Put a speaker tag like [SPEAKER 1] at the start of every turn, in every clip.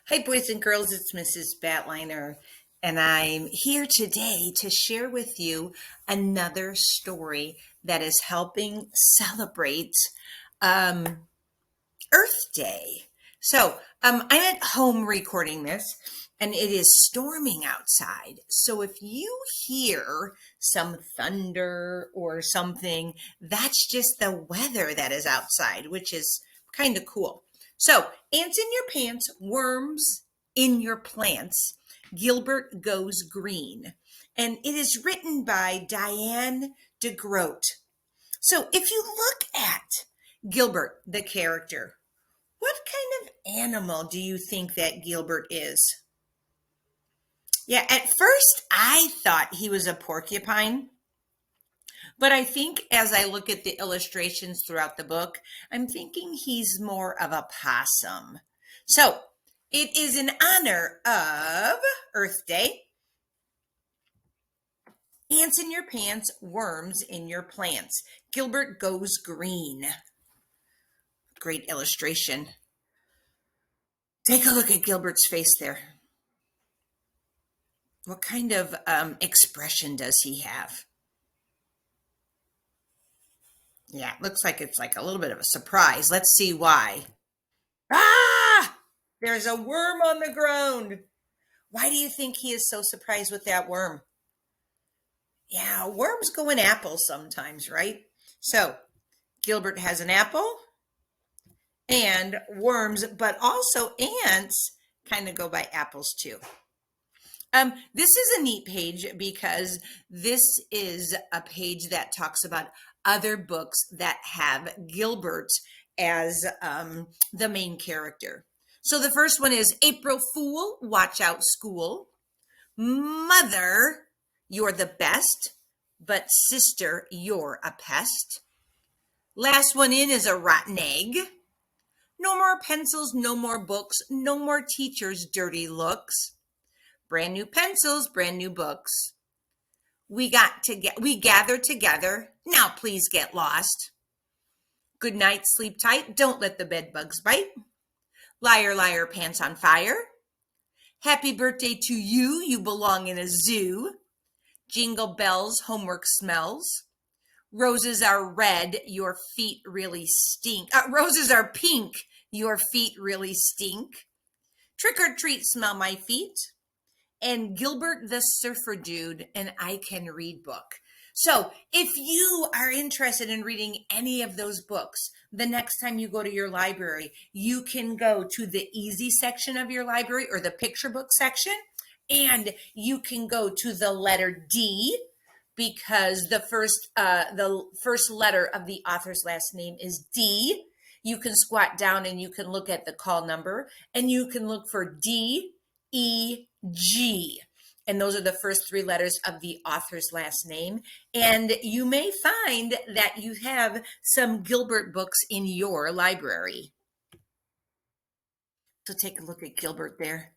[SPEAKER 1] Hi, boys and girls. It's Mrs. Batliner, and I'm here today to share with you another story that is helping celebrate um, Earth Day. I'm at home recording this, and it is storming outside. So, if you hear some thunder or something, that's just the weather that is outside, which is kind of cool. So, ants in your pants, worms in your plants. Gilbert Goes Green. And it is written by Diane DeGroat. So, if you look at Gilbert, the character, what kind of animal do you think that Gilbert is? Yeah, at first I thought he was a porcupine, but I think as I look at the illustrations throughout the book, I'm thinking he's more of a possum. So it is in honor of Earth Day. Ants in your pants, worms in your plants. Gilbert Goes Green. Great illustration. Take a look at Gilbert's face there. What kind of expression does he have? Yeah, it looks like it's like a little bit of a surprise. Let's see why. Ah! There's a worm on the ground. Why do you think he is so surprised with that worm? Yeah, worms go in apples sometimes, right? So, Gilbert has an apple and worms, but also ants kind of go by apples too. This is a neat page because this is a page that talks about other books that have Gilbert as the main character. So the first one is April Fool, Watch Out School. Mother, you're the best, but sister, you're a pest. Last one in is a rotten egg. No more pencils, no more books, no more teachers' dirty looks. Brand new pencils, brand new books. We gather together. Now please get lost. Good night, sleep tight. Don't let the bed bugs bite. Liar, liar, pants on fire. Happy birthday to you. You belong in a zoo. Jingle bells, homework smells. Roses are red. Your feet really stink. Roses are pink. Your feet really stink. Trick or treat, smell my feet. And Gilbert the Surfer Dude, and I Can Read book. So if you are interested in reading any of those books, the next time you go to your library, you can go to the easy section of your library or the picture book section, and you can go to the letter D because the first letter of the author's last name is D. You can squat down and you can look at the call number, and you can look for D, E, G. And those are the first three letters of the author's last name. And you may find that you have some Gilbert books in your library. So take a look at Gilbert there.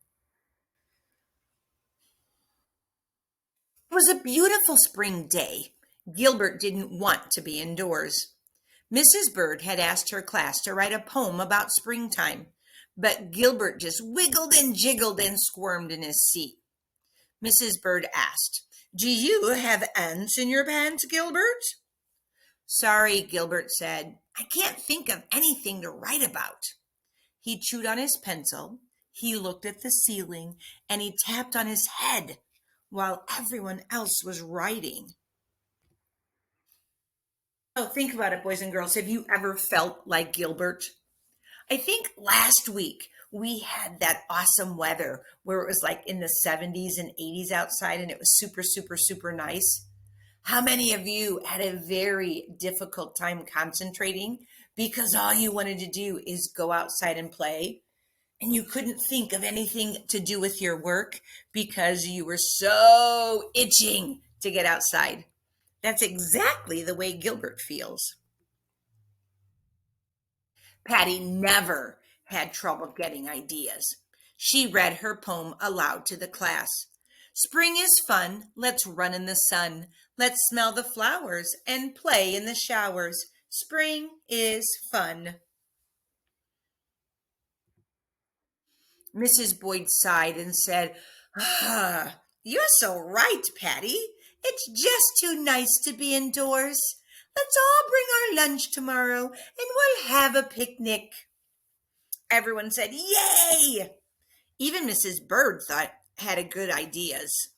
[SPEAKER 1] It was a beautiful spring day. Gilbert didn't want to be indoors. Mrs. Bird had asked her class to write a poem about springtime, but Gilbert just wiggled and jiggled and squirmed in his seat. Mrs. Bird asked, "Do you have ants in your pants, Gilbert?" "Sorry," Gilbert said. "I can't think of anything to write about." He chewed on his pencil, he looked at the ceiling, and he tapped on his head while everyone else was writing. Oh, think about it, boys and girls. Have you ever felt like Gilbert? I think last week we had that awesome weather where it was like in the 70s and 80s outside and it was super, super, super nice. How many of you had a very difficult time concentrating because all you wanted to do is go outside and play and you couldn't think of anything to do with your work because you were so itching to get outside? That's exactly the way Gilbert feels. Patty never had trouble getting ideas. She read her poem aloud to the class. Spring is fun. Let's run in the sun. Let's smell the flowers and play in the showers. Spring is fun. Mrs. Boyd sighed and said, "Ah, you're so right, Patty. It's just too nice to be indoors. Let's all bring our lunch tomorrow and we'll have a picnic." Everyone said, "Yay!" Even Mrs. Bird thought had good ideas.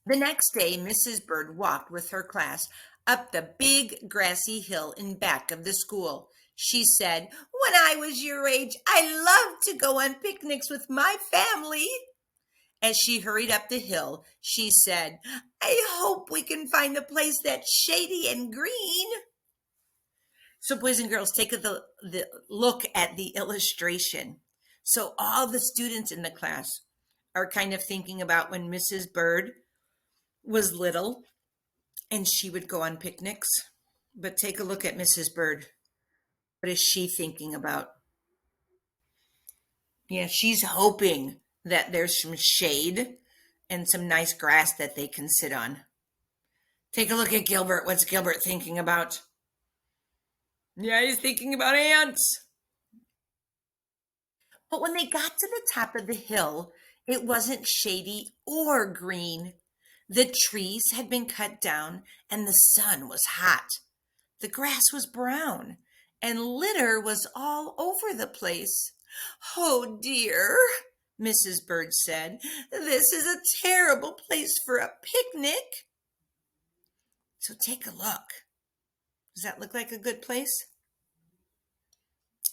[SPEAKER 1] The next day, Mrs. Bird walked with her class up the big grassy hill in back of the school. She said, "When I was your age, I loved to go on picnics with my family." As she hurried up the hill, she said, "I hope we can find a place that's shady and green." So, boys and girls, take the look at the illustration. So, all the students in the class are kind of thinking about when Mrs. Bird was little and she would go on picnics. But take a look at Mrs. Bird. What is she thinking about? Yeah, she's hoping that there's some shade and some nice grass that they can sit on. Take a look at Gilbert. What's Gilbert thinking about? Yeah, he's thinking about ants. But when they got to the top of the hill, it wasn't shady or green. The trees had been cut down and the sun was hot. The grass was brown and litter was all over the place. "Oh dear," Mrs. Bird said, "this is a terrible place for a picnic." So take a look. Does that look like a good place?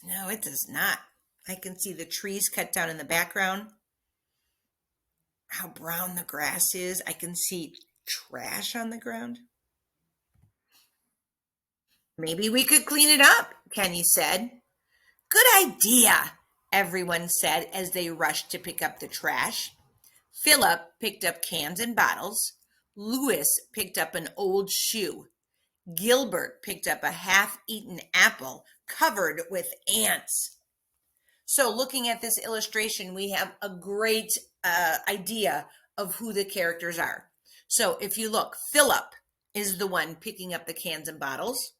[SPEAKER 1] No, it does not. I can see the trees cut down in the background, how brown the grass is. I can see trash on the ground. "Maybe we could clean it up," Kenny said. "Good idea," everyone said as they rushed to pick up the trash. Philip picked up cans and bottles. Louis picked up an old shoe. Gilbert picked up a half-eaten apple covered with ants. So looking at this illustration, we have a great idea of who the characters are. So if you look, Philip is the one picking up the cans and bottles.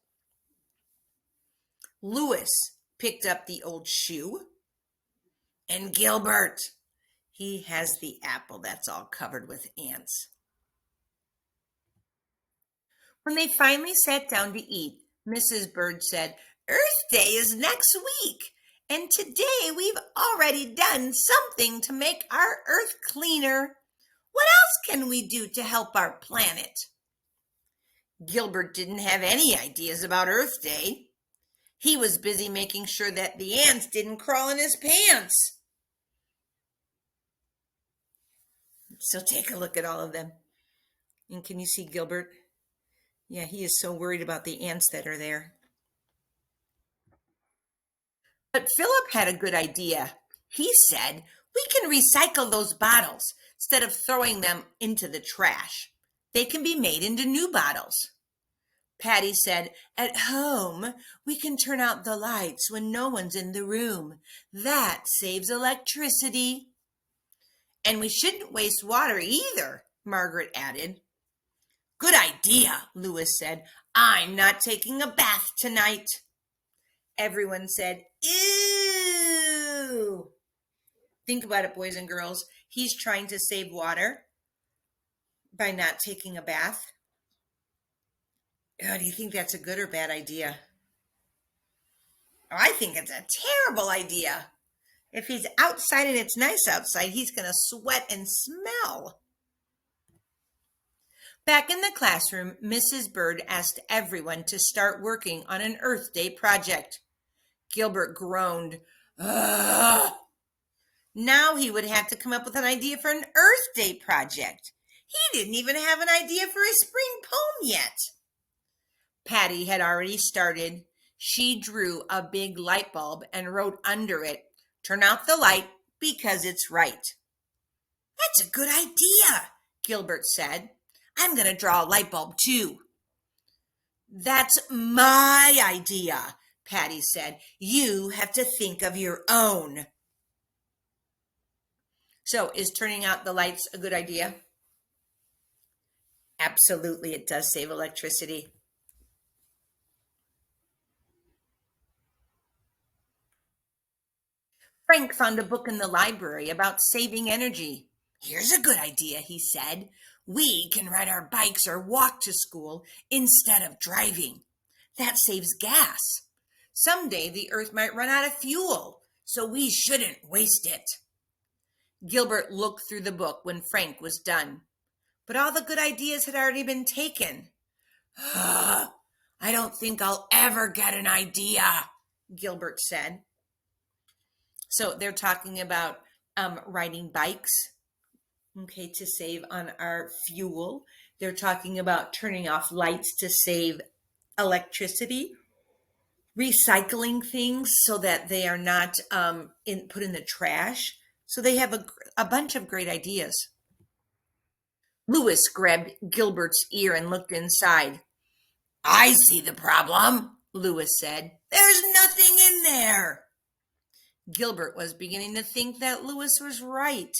[SPEAKER 1] Louis picked up the old shoe. And Gilbert, he has the apple that's all covered with ants. When they finally sat down to eat, Mrs. Bird said, "Earth Day is next week, and today we've already done something to make our Earth cleaner. What else can we do to help our planet?" Gilbert didn't have any ideas about Earth Day. He was busy making sure that the ants didn't crawl in his pants. So take a look at all of them. And can you see Gilbert? Yeah, he is so worried about the ants that are there. But Philip had a good idea. He said, "We can recycle those bottles instead of throwing them into the trash. They can be made into new bottles." Patty said, "At home, we can turn out the lights when no one's in the room. That saves electricity." "And we shouldn't waste water either," Margaret added. "Good idea," Louis said. "I'm not taking a bath tonight." Everyone said, "Ew." Think about it, boys and girls. He's trying to save water by not taking a bath. Oh, do you think that's a good or bad idea? Oh, I think it's a terrible idea. If he's outside and it's nice outside, he's going to sweat and smell. Back in the classroom, Mrs. Bird asked everyone to start working on an Earth Day project. Gilbert groaned. "Ugh." Now he would have to come up with an idea for an Earth Day project. He didn't even have an idea for a spring poem yet. Patty had already started. She drew a big light bulb and wrote under it, "Turn out the light because it's right." "That's a good idea," Gilbert said. "I'm going to draw a light bulb too." "That's my idea," Patty said. "You have to think of your own." So, is turning out the lights a good idea? Absolutely, it does save electricity. Frank found a book in the library about saving energy. Here's a good idea, he said. We can ride our bikes or walk to school instead of driving. That saves gas. Someday the earth might run out of fuel, so we shouldn't waste it. Gilbert looked through the book when Frank was done, but all the good ideas had already been taken. I don't think I'll ever get an idea, Gilbert said. So they're talking about riding bikes, okay, to save on our fuel. They're talking about turning off lights to save electricity, recycling things so that they are not put in the trash. So they have a bunch of great ideas. Lewis grabbed Gilbert's ear and looked inside. I see the problem, Lewis said. There's nothing in there. Gilbert was beginning to think that Lewis was right.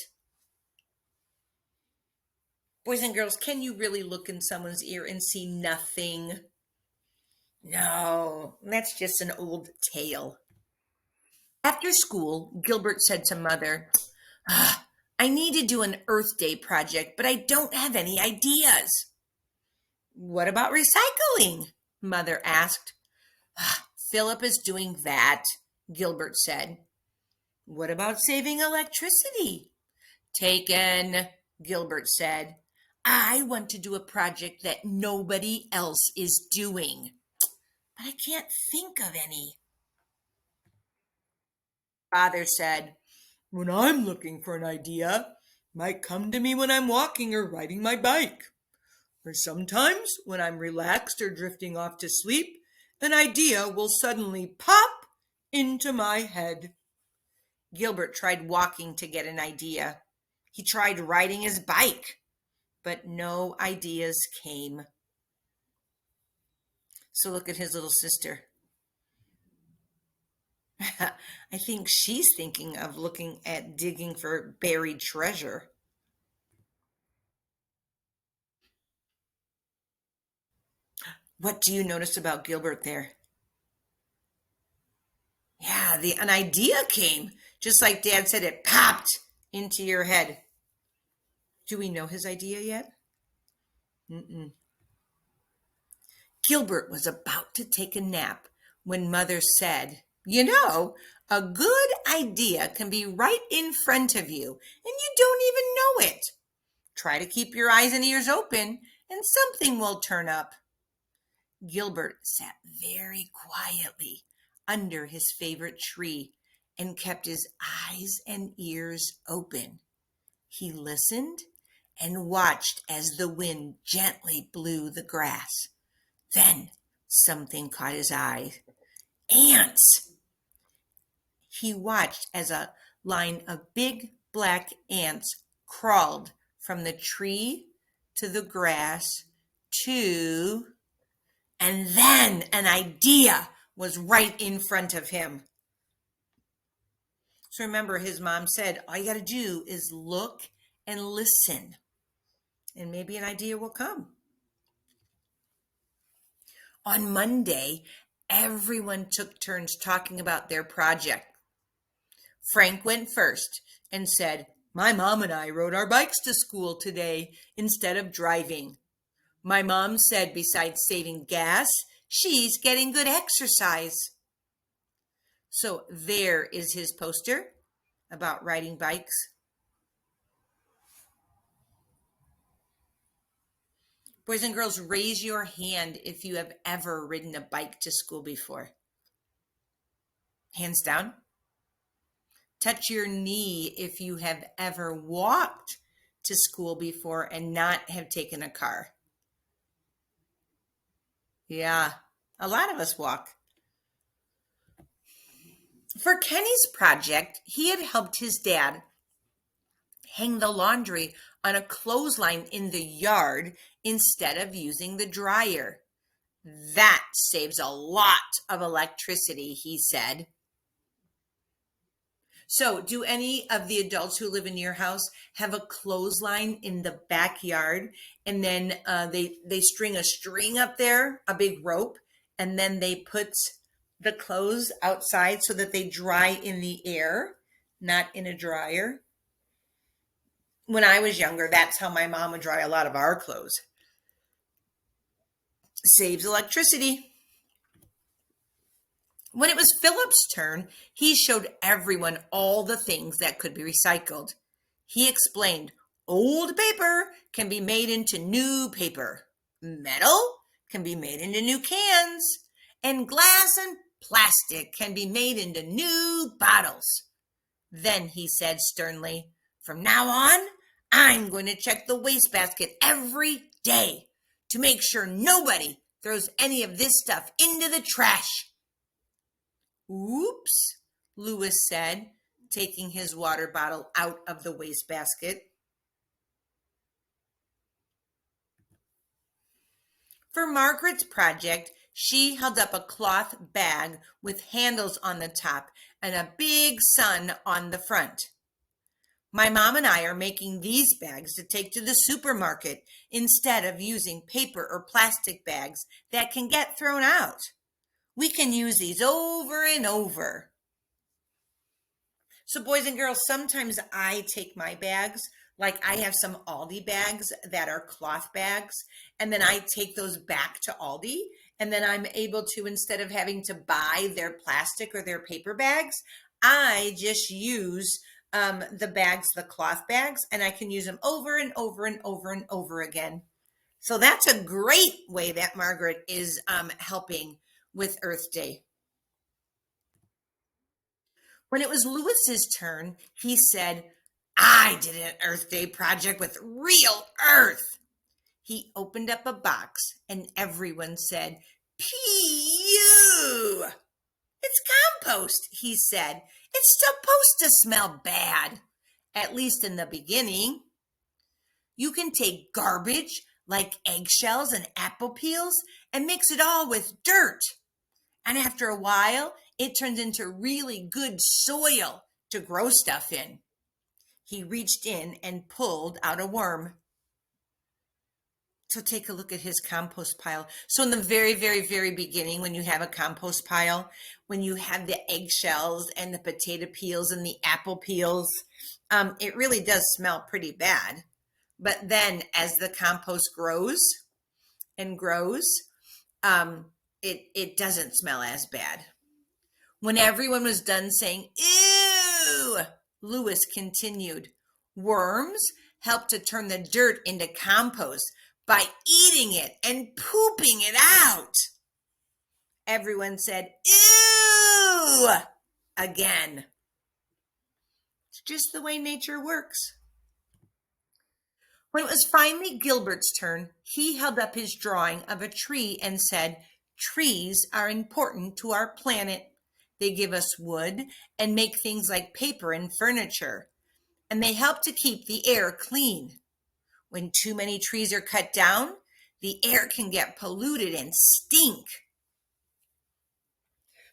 [SPEAKER 1] Boys and girls, can you really look in someone's ear and see nothing? No, that's just an old tale. After school, Gilbert said to Mother, I need to do an Earth Day project, but I don't have any ideas. What about recycling? Mother asked. Philip is doing that, Gilbert said. What about saving electricity? Taken, Gilbert said. I want to do a project that nobody else is doing, but I can't think of any. Father said, when I'm looking for an idea, it might come to me when I'm walking or riding my bike. Or sometimes when I'm relaxed or drifting off to sleep, an idea will suddenly pop into my head. Gilbert tried walking to get an idea. He tried riding his bike, but no ideas came. So look at his little sister. I think she's thinking of looking at digging for buried treasure. What do you notice about Gilbert there? Yeah, an idea came. Just like Dad said, it popped into your head. Do we know his idea yet? Mm-mm. Gilbert was about to take a nap when Mother said, a good idea can be right in front of you, and you don't even know it. Try to keep your eyes and ears open, and something will turn up. Gilbert sat very quietly under his favorite tree and kept his eyes and ears open. He listened and watched as the wind gently blew the grass. Then something caught his eye. Ants! He watched as a line of big black ants crawled from the tree to the grass to... And then an idea was right in front of him. So remember, his mom said, all you got to do is look and listen, and maybe an idea will come. On Monday, everyone took turns talking about their project. Frank went first and said, my mom and I rode our bikes to school today instead of driving. My mom said besides saving gas, she's getting good exercise. So there is his poster about riding bikes. Boys and girls, raise your hand if you have ever ridden a bike to school before. Hands down. Touch your knee if you have ever walked to school before and not have taken a car. Yeah, a lot of us walk. For Kenny's project, he had helped his dad hang the laundry on a clothesline in the yard instead of using the dryer. That saves a lot of electricity, he said. So, do any of the adults who live in your house have a clothesline in the backyard, and then they string a string up there, a big rope, and then they put the clothes outside so that they dry in the air? not in a dryer. When I was younger, that's how my mom would dry a lot of our clothes. Saves electricity. When it was Philip's turn, he showed everyone all the things that could be recycled. He explained old paper can be made into new paper, metal can be made into new cans, and glass and plastic can be made into new bottles. Then he said sternly, "From now on, I'm going to check the wastebasket every day to make sure nobody throws any of this stuff into the trash." "Oops," Louis said, taking his water bottle out of the wastebasket. For Margaret's project, she held up a cloth bag with handles on the top and a big sun on the front. "My mom and I are making these bags to take to the supermarket instead of using paper or plastic bags that can get thrown out. We can use these over and over." So, boys and girls, sometimes I take my bags, like I have some Aldi bags that are cloth bags, and then I take those back to Aldi, and then I'm able to, instead of having to buy their plastic or their paper bags, I just use the bags, the cloth bags, and I can use them over and over and over and over again. So that's a great way that Margaret is helping with Earth Day. When it was Louis's turn, he said, "I did an Earth Day project with real earth." He opened up a box and everyone said, "Pew! It's compost," he said. "It's supposed to smell bad, at least in the beginning. You can take garbage like eggshells and apple peels and mix it all with dirt. And after a while, it turns into really good soil to grow stuff in." He reached in and pulled out a worm. So take a look at his compost pile. So in the very, very, very beginning, when you have a compost pile, when you have the eggshells and the potato peels and the apple peels, it really does smell pretty bad. But then as the compost grows and grows, it doesn't smell as bad. When everyone was done saying, "Ew," Louis continued, "Worms help to turn the dirt into compost by eating it and pooping it out." Everyone said, "Ew," again. It's just the way nature works. When it was finally Gilbert's turn, he held up his drawing of a tree and said, "Trees are important to our planet. They give us wood and make things like paper and furniture, and they help to keep the air clean. When too many trees are cut down, the air can get polluted and stink."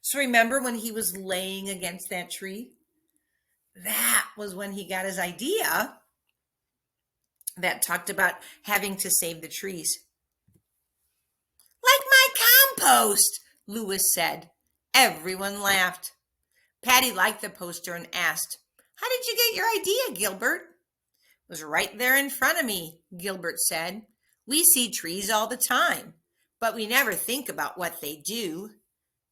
[SPEAKER 1] So remember when he was laying against that tree? That was when he got his idea that talked about having to save the trees. "Like my compost," Louis said. Everyone laughed. Patty liked the poster and asked, "How did you get your idea, Gilbert?" "It was right there in front of me," Gilbert said. "We see trees all the time, but we never think about what they do."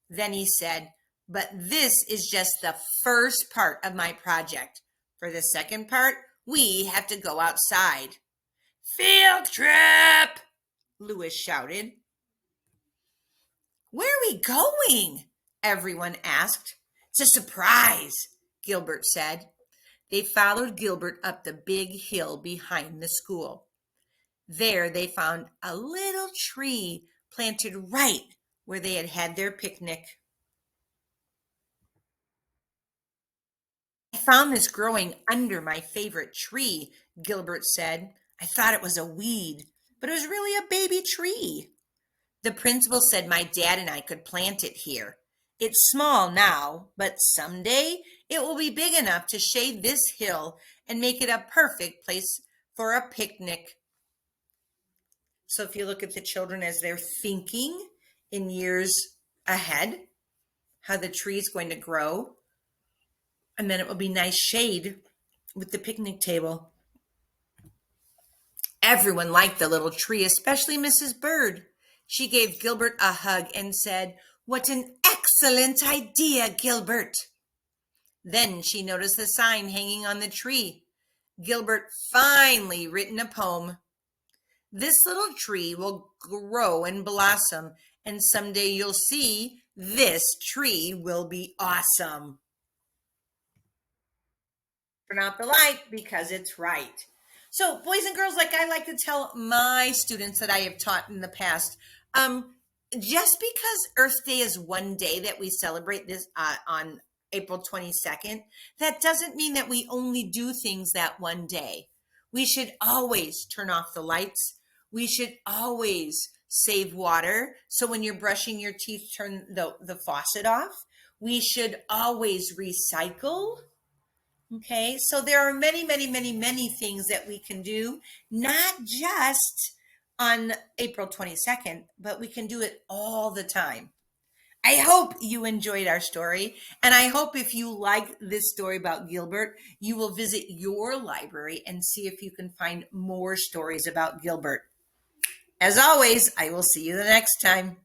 [SPEAKER 1] Then he said, "But this is just the first part of my project. For the second part, we have to go outside." "Field trip!" Louis shouted. "Where are we going?" everyone asked. "It's a surprise," Gilbert said. They followed Gilbert up the big hill behind the school. There they found a little tree planted right where they had had their picnic. "I found this growing under my favorite tree," Gilbert said. "I thought it was a weed, but it was really a baby tree. The principal said my dad and I could plant it here. It's small now, but someday it will be big enough to shade this hill and make it a perfect place for a picnic." So if you look at the children as they're thinking in years ahead, how the tree is going to grow, And then it will be nice shade with the picnic table. Everyone liked the little tree, especially Mrs. Bird. She gave Gilbert a hug and said, "What an excellent idea, Gilbert." Then she noticed the sign hanging on the tree. Gilbert finally written a poem. This little tree will grow and blossom, and someday you'll see this tree will be awesome. Turn out the light because it's right. So, boys and girls, like I like to tell my students that I have taught in the past, just because Earth Day is one day that we celebrate this on April 22nd, that doesn't mean that we only do things that one day. We should always turn off the lights. We should always save water. So when you're brushing your teeth, turn the faucet off. We should always recycle. Okay, so there are many, many, many, many things that we can do, not just on April 22nd, but we can do it all the time. I hope you enjoyed our story, and I hope if you like this story about Gilbert, you will visit your library and see if you can find more stories about Gilbert. As always, I will see you the next time.